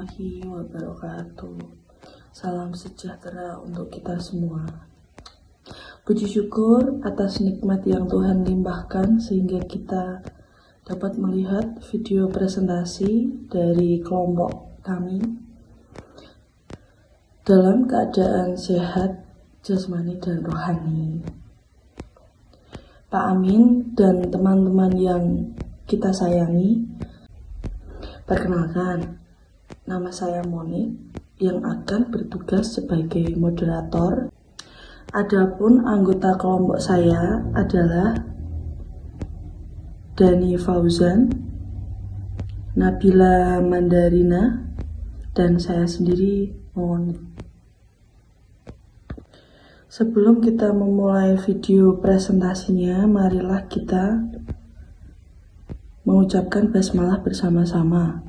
warahmatullahi wabarakatuh. Salam sejahtera untuk kita semua. Puji syukur atas nikmat yang Tuhan limpahkan sehingga kita dapat melihat video presentasi dari kelompok kami dalam keadaan sehat jasmani dan rohani. Pak Amin dan teman-teman yang kita sayangi, perkenalkan, nama saya Monik yang akan bertugas sebagai moderator. Adapun anggota kelompok saya adalah Dani Fauzan, Nabila Mandarina, dan saya sendiri Monik. Sebelum kita memulai video presentasinya, marilah kita mengucapkan basmalah bersama-sama.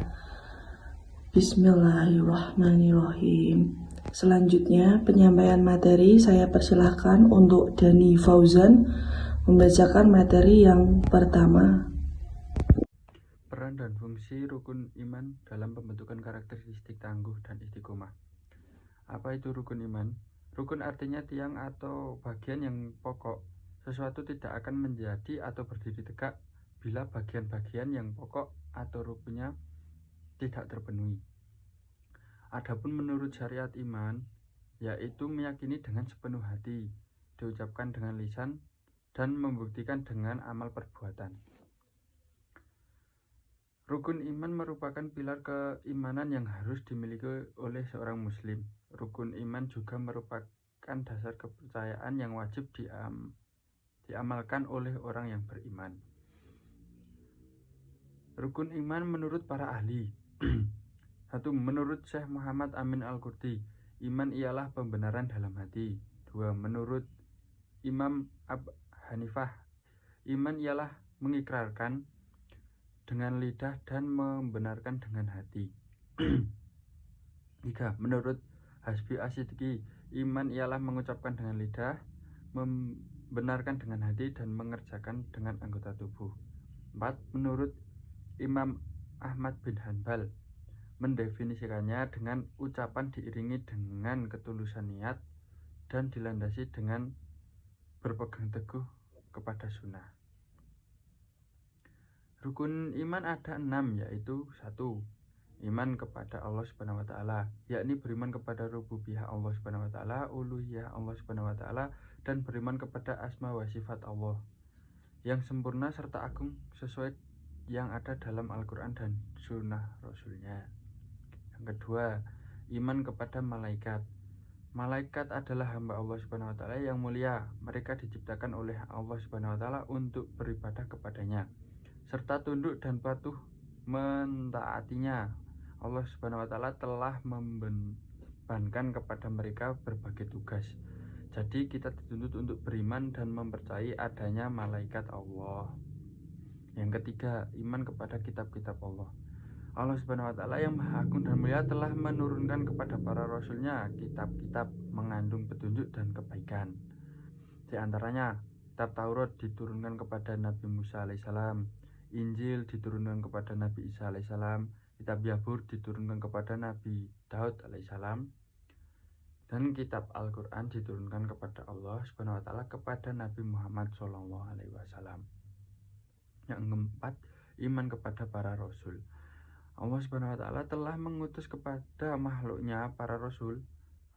Bismillahirrahmanirrahim. Selanjutnya, penyampaian materi saya persilahkan untuk Dani Fauzan membacakan materi yang pertama. Peran dan fungsi rukun iman dalam pembentukan karakteristik tangguh dan istiqomah. Apa itu rukun iman? Rukun artinya tiang atau bagian yang pokok. Sesuatu tidak akan menjadi atau berdiri tegak bila bagian-bagian yang pokok atau rukunnya tidak terpenuhi. Adapun menurut syariat iman, yaitu meyakini dengan sepenuh hati, diucapkan dengan lisan, dan membuktikan dengan amal perbuatan. Rukun iman merupakan pilar keimanan yang harus dimiliki oleh seorang muslim. Rukun iman juga merupakan dasar kepercayaan yang wajib diamalkan oleh orang yang beriman. Rukun iman menurut para ahli. 1. Menurut Syekh Muhammad Amin Al-Qurdi, iman ialah pembenaran dalam hati. 2. Menurut Imam Abu Hanifah, iman ialah mengikrarkan dengan lidah dan membenarkan dengan hati. 3. Menurut Hasbi Asidiki, iman ialah mengucapkan dengan lidah, membenarkan dengan hati, dan mengerjakan dengan anggota tubuh. 4. Menurut Imam Ahmad bin Hanbal, mendefinisikannya dengan ucapan diiringi dengan ketulusan niat dan dilandasi dengan berpegang teguh kepada sunnah. Rukun iman ada 6, yaitu 1. Iman kepada Allah Subhanahu wa taala, yakni beriman kepada rububiyah Allah Subhanahu wa taala, uluhiyah Allah Subhanahu wa taala, dan beriman kepada asma wa sifat Allah yang sempurna serta agung sesuai yang ada dalam Al-Qur'an dan sunnah Rasulnya. Yang kedua, iman kepada malaikat. Malaikat adalah hamba Allah Subhanahu wa taala yang mulia. Mereka diciptakan oleh Allah Subhanahu wa taala untuk beribadah kepadanya serta tunduk dan patuh mentaatinya. Allah Subhanahu wa taala telah membebankan kepada mereka berbagai tugas. Jadi kita dituntut untuk beriman dan mempercayai adanya malaikat Allah. Yang ketiga, iman kepada kitab-kitab Allah. Allah Subhanahu wa taala yang Maha Agung dan Mulia telah menurunkan kepada para rasulnya kitab-kitab mengandung petunjuk dan kebaikan. Di antaranya, kitab Taurat diturunkan kepada Nabi Musa alaihissalam, Injil diturunkan kepada Nabi Isa alaihissalam, kitab Zabur diturunkan kepada Nabi Daud alaihissalam, dan kitab Al-Qur'an diturunkan kepada Allah Subhanahu wa taala kepada Nabi Muhammad sallallahu alaihi wasallam. Yang keempat, iman kepada para rasul. Allah Subhanahu wa taala telah mengutus kepada makhluknya para rasul.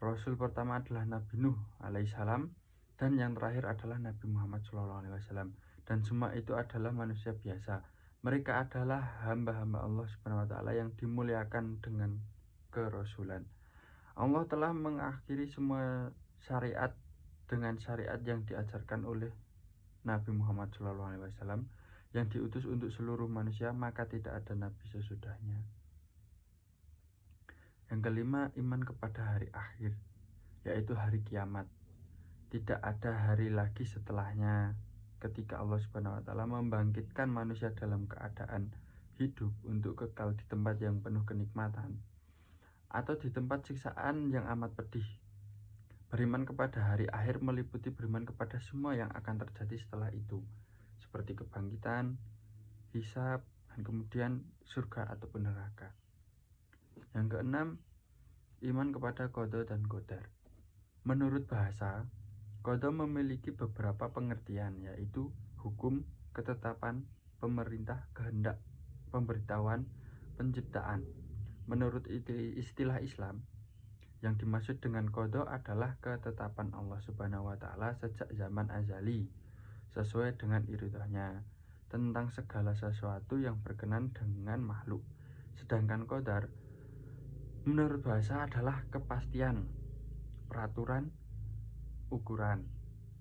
Rasul pertama adalah Nabi Nuh alaihissalam, dan yang terakhir adalah Nabi Muhammad sallallahu alaihi wasallam. Dan semua itu adalah manusia biasa. Mereka adalah hamba-hamba Allah Subhanahu wa taala yang dimuliakan dengan kerasulan. Allah telah mengakhiri semua syariat dengan syariat yang diajarkan oleh Nabi Muhammad sallallahu alaihi wasallam yang diutus untuk seluruh manusia, maka tidak ada nabi sesudahnya. Yang kelima, iman kepada hari akhir, yaitu hari kiamat. Tidak ada hari lagi setelahnya, ketika Allah Subhanahu wa taala membangkitkan manusia dalam keadaan hidup untuk kekal di tempat yang penuh kenikmatan atau di tempat siksaan yang amat pedih. Beriman kepada hari akhir meliputi beriman kepada semua yang akan terjadi setelah itu, seperti kebangkitan, hisab, dan kemudian surga ataupun neraka. Yang keenam, iman kepada qada dan qadar. Menurut bahasa, qada memiliki beberapa pengertian, yaitu hukum, ketetapan, pemerintah, kehendak, pemberitahuan, penciptaan. Menurut istilah Islam, yang dimaksud dengan qada adalah ketetapan Allah Subhanahu wa taala sejak zaman azali sesuai dengan iridahnya tentang segala sesuatu yang berkenan dengan makhluk. Sedangkan qadar menurut bahasa adalah kepastian, peraturan, ukuran.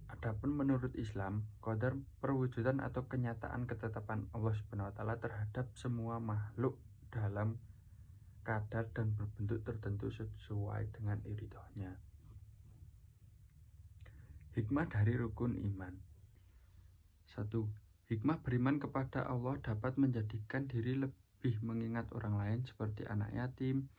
Adapun menurut Islam, qadar perwujudan atau kenyataan ketetapan Allah Subhanahu wa taala terhadap semua makhluk dalam kadar dan berbentuk tertentu sesuai dengan iridahnya. Hikmah dari rukun iman. 1. Hikmah beriman kepada Allah dapat menjadikan diri lebih mengingat orang lain seperti anak yatim,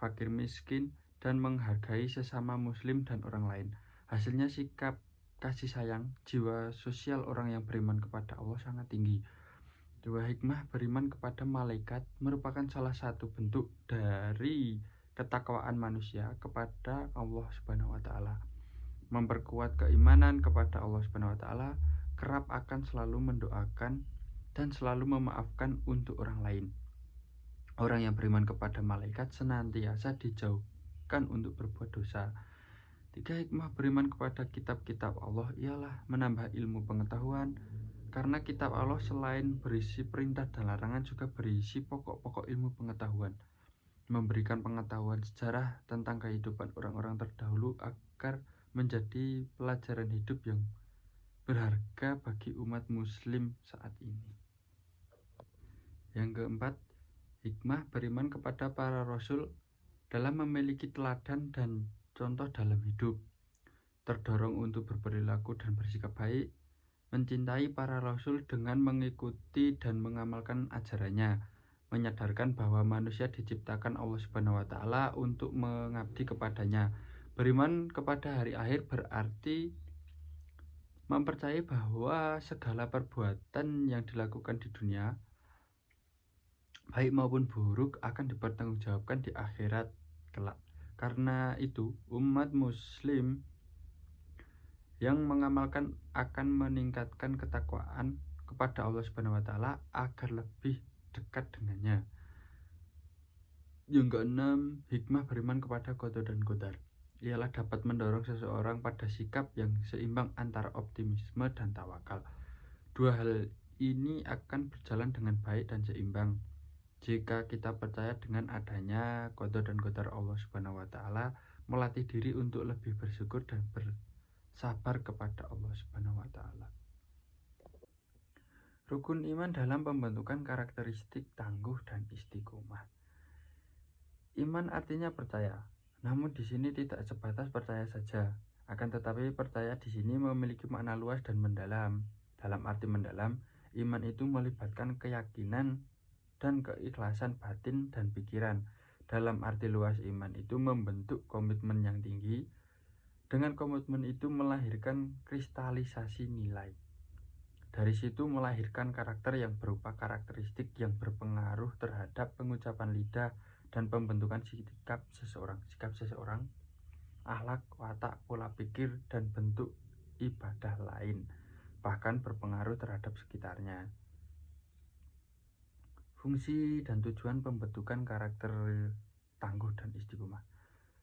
fakir miskin, dan menghargai sesama muslim dan orang lain. Hasilnya sikap kasih sayang, jiwa sosial orang yang beriman kepada Allah sangat tinggi. 2. Hikmah beriman kepada malaikat merupakan salah satu bentuk dari ketakwaan manusia kepada Allah Subhanahu wa taala. Memperkuat keimanan kepada Allah Subhanahu wa taala, kerap akan selalu mendoakan dan selalu memaafkan untuk orang lain. Orang yang beriman kepada malaikat senantiasa dijauhkan untuk berbuat dosa. 3. Hikmah beriman kepada kitab-kitab Allah ialah menambah ilmu pengetahuan, karena kitab Allah selain berisi perintah dan larangan juga berisi pokok-pokok ilmu pengetahuan, memberikan pengetahuan sejarah tentang kehidupan orang-orang terdahulu agar menjadi pelajaran hidup yang berharga bagi umat muslim saat ini. Yang keempat, hikmah beriman kepada para rasul dalam memiliki teladan dan contoh dalam hidup, terdorong untuk berperilaku dan bersikap baik, mencintai para rasul dengan mengikuti dan mengamalkan ajarannya, menyadarkan bahwa manusia diciptakan Allah Subhanahu wa taala untuk mengabdi kepadanya. Beriman kepada hari akhir berarti mempercayai bahwa segala perbuatan yang dilakukan di dunia, baik maupun buruk, akan dipertanggungjawabkan di akhirat kelak. Karena itu, umat muslim yang mengamalkan akan meningkatkan ketakwaan kepada Allah Subhanahu wa taala agar lebih dekat dengannya. Yang keenam, hikmah beriman kepada qada dan qadar ialah dapat mendorong seseorang pada sikap yang seimbang antara optimisme dan tawakal. Dua hal ini akan berjalan dengan baik dan seimbang jika kita percaya dengan adanya qada dan qadar Allah Subhanahu wa taala, melatih diri untuk lebih bersyukur dan bersabar kepada Allah Subhanahu wa taala. Rukun iman dalam pembentukan karakteristik tangguh dan istiqomah. Iman artinya percaya, namun di sini tidak sebatas percaya saja, akan tetapi percaya di sini memiliki makna luas dan mendalam. Dalam arti mendalam, iman itu melibatkan keyakinan dan keikhlasan batin dan pikiran. Dalam arti luas, iman itu membentuk komitmen yang tinggi. Dengan komitmen itu melahirkan kristalisasi nilai. Dari situ melahirkan karakter yang berupa karakteristik yang berpengaruh terhadap pengucapan lidah dan pembentukan sikap seseorang, akhlak, watak, pola pikir, dan bentuk ibadah lain, bahkan berpengaruh terhadap sekitarnya. Fungsi dan tujuan pembentukan karakter tangguh dan istiqomah.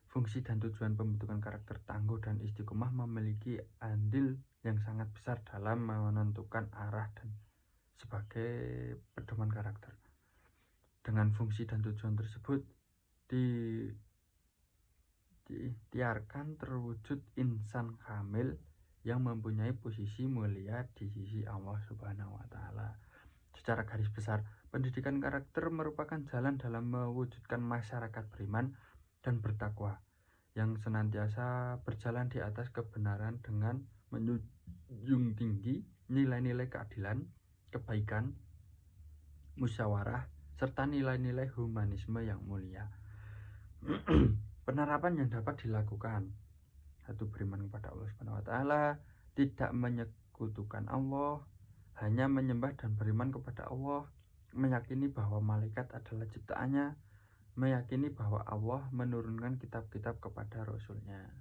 Fungsi dan tujuan pembentukan karakter tangguh dan istiqomah memiliki andil yang sangat besar dalam menentukan arah dan sebagai pedoman karakter. Dengan fungsi dan tujuan tersebut diikhtiarkan terwujud insan kamil yang mempunyai posisi mulia di sisi Allah Subhanahu wa taala. Secara garis besar, pendidikan karakter merupakan jalan dalam mewujudkan masyarakat beriman dan bertakwa yang senantiasa berjalan di atas kebenaran dengan menjunjung tinggi nilai-nilai keadilan, kebaikan, musyawarah, serta nilai-nilai humanisme yang mulia. Penerapan yang dapat dilakukan: 1. Beriman kepada Allah Subhanahu wa taala, tidak menyekutukan Allah, hanya menyembah dan beriman kepada Allah, meyakini bahwa malaikat adalah ciptaannya, meyakini bahwa Allah menurunkan kitab-kitab kepada Rasul-Nya.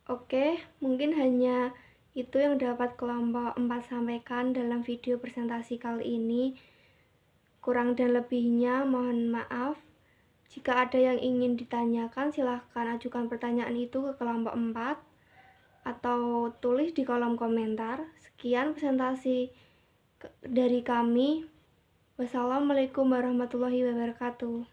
Oke, mungkin hanya itu yang dapat kelompok 4 sampaikan dalam video presentasi kali ini. Kurang dan lebihnya mohon maaf. Jika ada yang ingin ditanyakan, silahkan ajukan pertanyaan itu ke kelompok 4 atau tulis di kolom komentar. Sekian presentasi dari kami. Wassalamualaikum warahmatullahi wabarakatuh.